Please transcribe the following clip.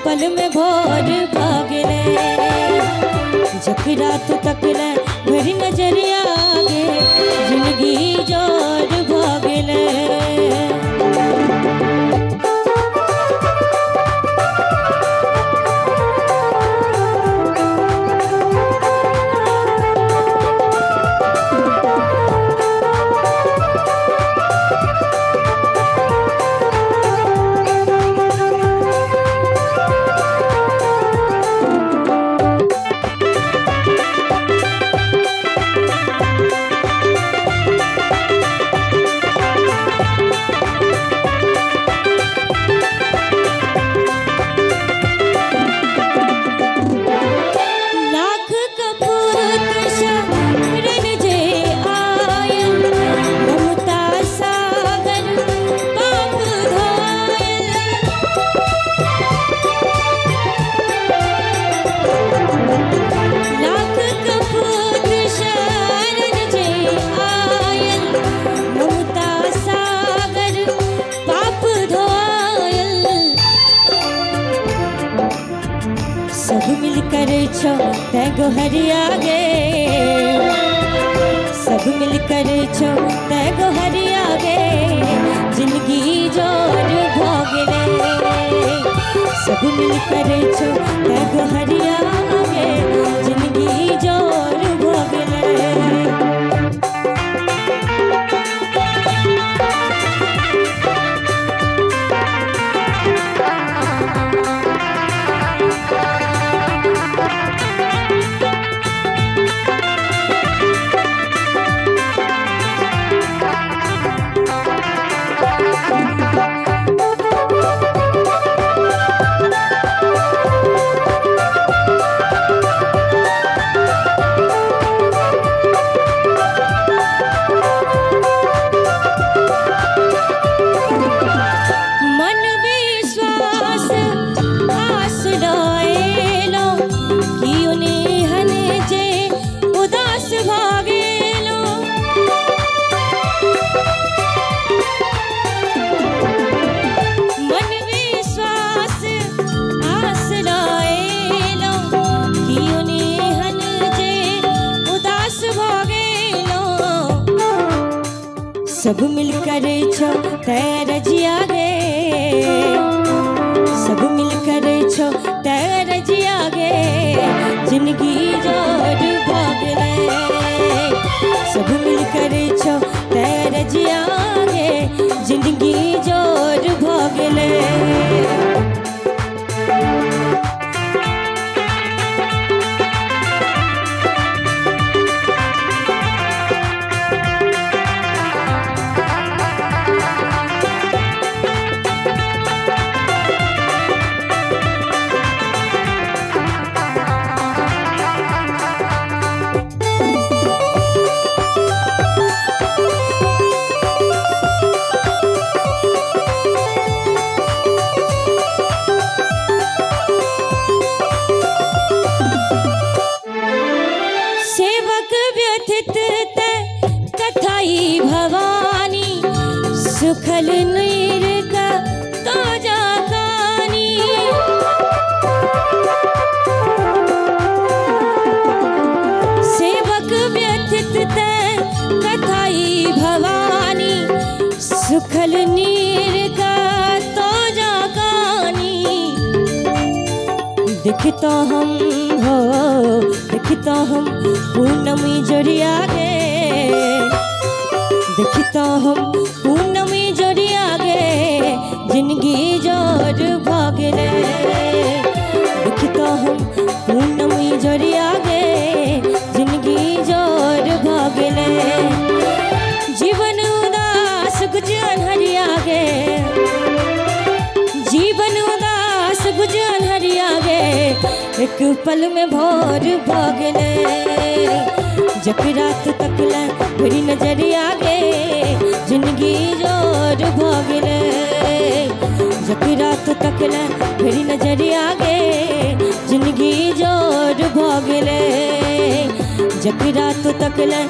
पल में भोर भागले जब रात तकले मेरी नजरिया आगे जिंदगी जोर भागले सब मिलकर छो तैगो हरिया गे सब मिलकर छो तैगो हरिया गे जिंदगी जोर भोगले सब मिलकर छो तैगो हरिया गे जिंदगी जोर भोगले सब मिलकर छो तैर जिया गे सब मिलकर छो तैर जिया गे जिंदगी जोर भागले सब मिलकर छो तैर जिया गे जिंदगी जोर भागले सुखल नीर का ताजा कहानी सेवक व्यथित तै कथाई भवानी सुखल नीर का ताजा कहानी दिखता हम हो दिखता हम पूर्णमी जरिया गे दिखता हम पूर्णमी जरिया गे जिंदगी जोर भागले दिखता हम पूर्णमी जरिया गे जिंदगी जोर भागले जीवन उदास गुज अनहरिया गे जीवन उदास गुज अनहरिया गे एक पल में भोर भागले जब रात तकले मेरी नजरिया गे जिंदगी जोर भागले जब रात तकले मेरी नजरिया गे जिंदगी जोर भागले जब रात तकले